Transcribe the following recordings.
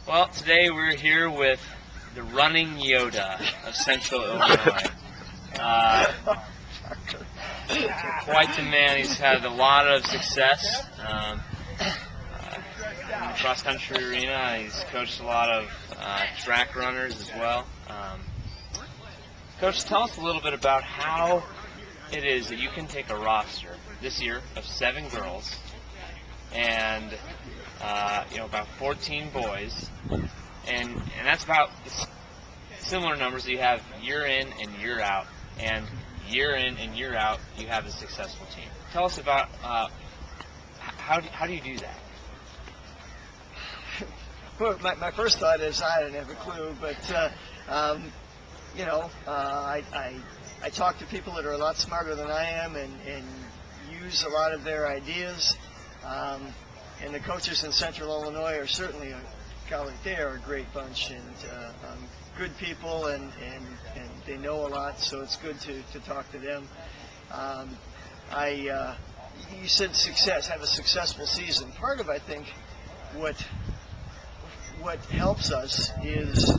Well, today we're here with the running Yoda of Central Illinois. Quite the man. He's had a lot of success in the cross-country arena. He's coached a lot of track runners as well. Coach, tell us a little bit about how it is that you can take a roster this year of 7 girls and about 14 boys, and that's about similar numbers that you have year in and year out, and year in and year out you have a successful team. Tell us about how do you do that? Well, my first thought is I don't have a clue, but I talk to people that are a lot smarter than I am and use a lot of their ideas. And the coaches in Central Illinois are certainly, they are a great bunch and good people, and they know a lot, so it's good to talk to them. You said success, have a successful season. Part of, I think, what helps us is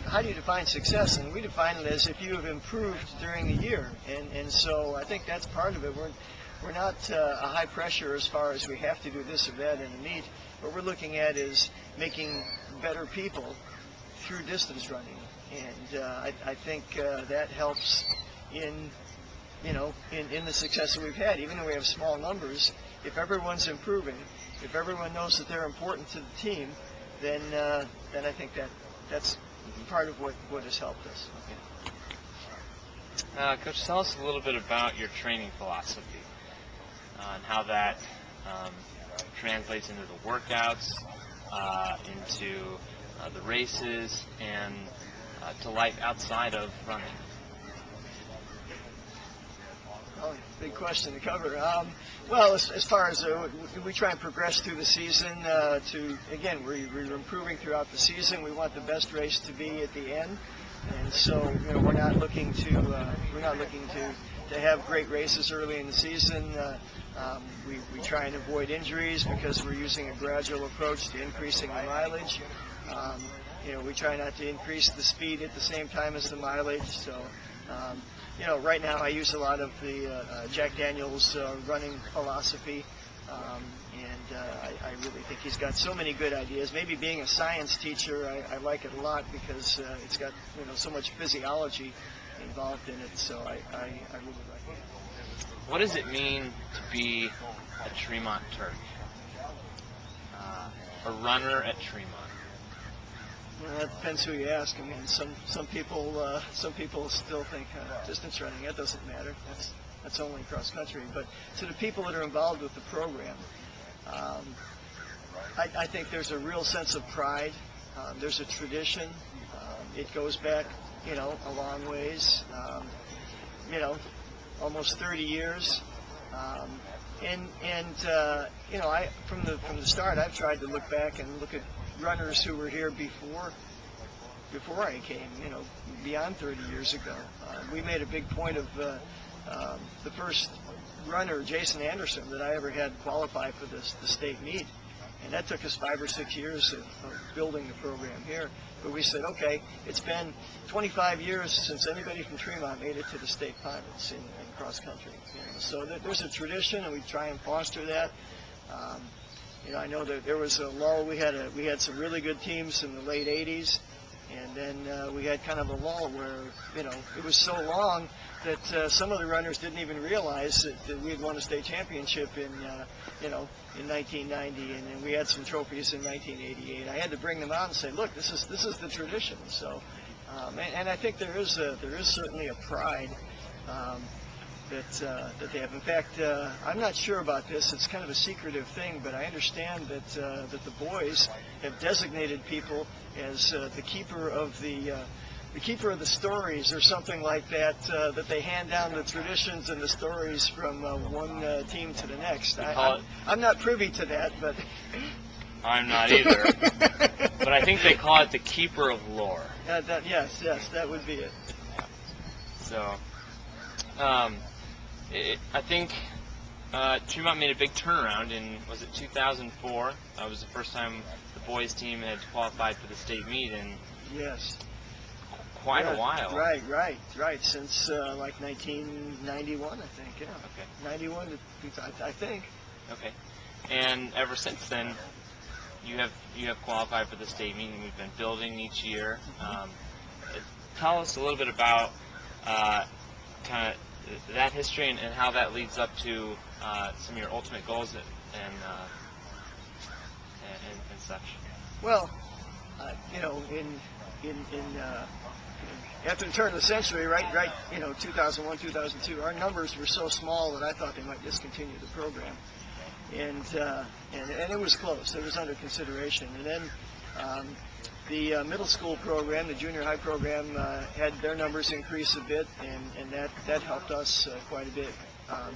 how do you define success? And we define it as if you have improved during the year, and so I think that's part of it. We're not a high pressure as far as we have to do this or that in a meet. What we're looking at is making better people through distance running, and I think that helps in the success that we've had. Even though we have small numbers, if everyone's improving, if everyone knows that they're important to the team, then I think that's part of what has helped us. Okay. Coach, tell us a little bit about your training philosophy and how that translates into the workouts, into the races, and to life outside of running. Oh, big question to cover. Well, as far as we try and progress through the season, again, we're improving throughout the season. We want the best race to be at the end, and so we're not looking to have great races early in the season. We try and avoid injuries because we're using a gradual approach to increasing the mileage. We try not to increase the speed at the same time as the mileage. So, right now I use a lot of the Jack Daniels running philosophy, and I really think he's got so many good ideas. Maybe being a science teacher, I like it a lot because it's got so much physiology involved in it. So I really like it. What does it mean to be a Tremont Turk? A runner at Tremont? Well, that depends who you ask. I mean, some people still think distance running, that doesn't matter. That's only cross country. But to the people that are involved with the program, I think there's a real sense of pride. There's a tradition. It goes back, a long ways. Almost 30 years. I from the start, I've tried to look back and look at runners who were here before I came, beyond 30 years ago. We made a big point of the first runner, Jason Anderson, that I ever had qualify for the state meet. And that took us 5 or 6 years of building the program here. But we said, okay, it's been 25 years since anybody from Tremont made it to the state finals in cross country. So there's a tradition, and we try and foster that. I know that there was a lull. We had some really good teams in the late 80s, and then we had kind of a lull where it was so long that some of the runners didn't even realize that we had won a state championship in 1990, and then we had some trophies in 1988. I had to bring them out and say, look, this is the tradition. So, and I think there is certainly a pride that they have. In fact, I'm not sure about this. It's kind of a secretive thing, but I understand that the boys have designated people as the keeper of the stories or something like that, that they hand down the traditions and the stories from one team to the next. I'm not privy to that, but I'm not either. But I think they call it the keeper of lore. Yes, that would be it. So, I think Tremont made a big turnaround in, was it 2004? That was the first time the boys team had qualified for the state meet in Yes. quite Yeah, a while. Right. Since like 1991, I think. Yeah. Okay. 91, I think. Okay. And ever since then, you have qualified for the state meet, and we've been building each year. Tell us a little bit about kind of that history and how that leads up to some of your ultimate goals and such. Well, after the turn of the century, right, 2001, 2002, our numbers were so small that I thought they might discontinue the program, and it was close. It was under consideration, and then the middle school program, the junior high program, had their numbers increase a bit, and that helped us quite a bit. And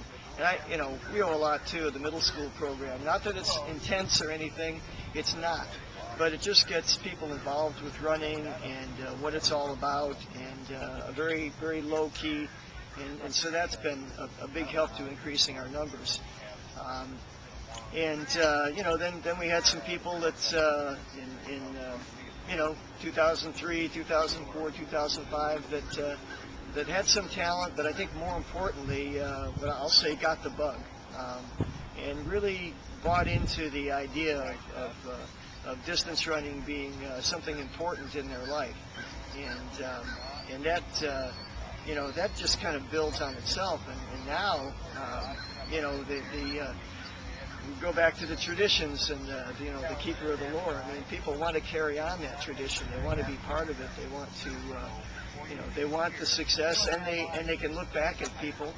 we owe a lot to the middle school program. Not that it's intense or anything, it's not. But it just gets people involved with running and what it's all about, and a very, very low key, and so that's been a big help to increasing our numbers. Then we had some people that in 2003, 2004, 2005 that had some talent, but I think more importantly, what I'll say, got the bug, and really bought into the idea of distance running being something important in their life, and that just kind of builds on itself, and now we go back to the traditions and the keeper of the lore. I mean, people want to carry on that tradition. They want to be part of it. They want to they want the success, and they can look back at people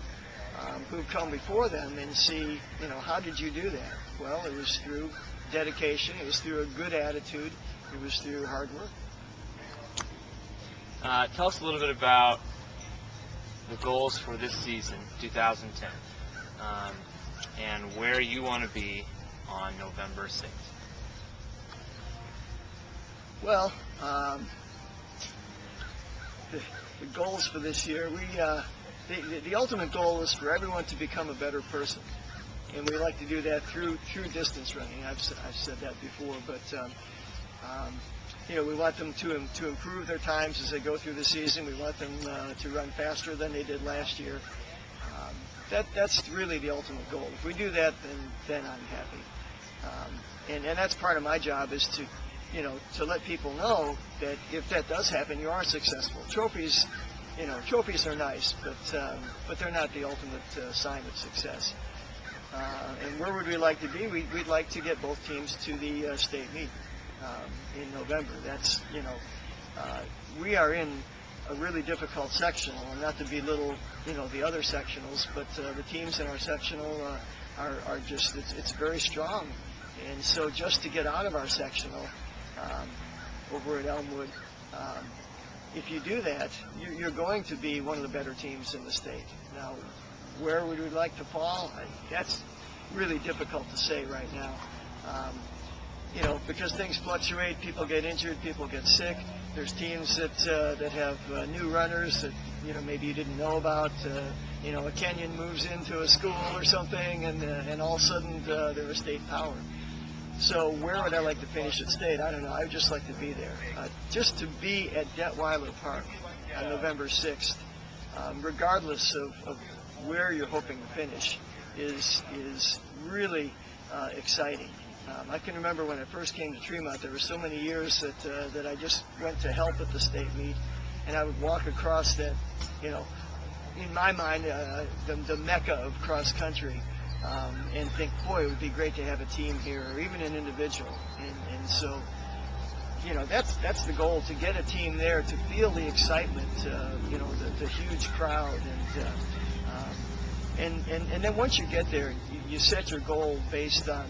who've come before them and see, how did you do that? Well, it was through dedication. It was through a good attitude. It was through hard work. Tell us a little bit about the goals for this season, 2010, and where you want to be on November 6th. Well, the goals for this year, the ultimate goal is for everyone to become a better person. And we like to do that through distance running. I've said that before, but we want them to improve their times as they go through the season. We want them to run faster than they did last year. That's really the ultimate goal. If we do that, then I'm happy. And that's part of my job, is to let people know that if that does happen, you are successful. Trophies are nice, but they're not the ultimate sign of success. And where would we like to be? We'd like to get both teams to the state meet in November. That's, we are in a really difficult sectional, and not to belittle, the other sectionals, but the teams in our sectional are just, it's very strong. And so just to get out of our sectional over at Elmwood, if you do that, you're going to be one of the better teams in the state. Now, where would we like to fall? That's really difficult to say right now. Because things fluctuate, people get injured, people get sick. There's teams that have new runners that maybe you didn't know about. A Kenyan moves into a school or something, and all of a sudden they're a state power. So where would I like to finish at state? I don't know. I would just like to be there. Just to be at Detweiler Park on November 6th, regardless of where you're hoping to finish, is really exciting. I can remember when I first came to Tremont, there were so many years that I just went to help at the state meet, and I would walk across that, in my mind, the mecca of cross country, and think, boy, it would be great to have a team here, or even an individual. And so, that's the goal, to get a team there, to feel the excitement, the huge crowd, and then once you get there, you set your goal based on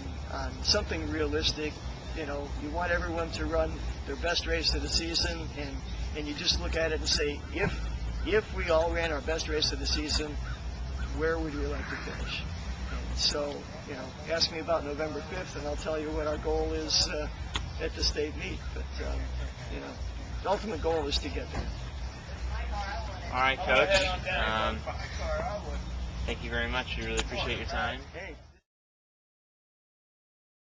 something realistic. You want everyone to run their best race of the season, and you just look at it and say, if we all ran our best race of the season, where would we like to finish? And so, ask me about November 5th, and I'll tell you what our goal is at the state meet. But, the ultimate goal is to get there. All right, Coach. Thank you very much. We really appreciate your time. Hey.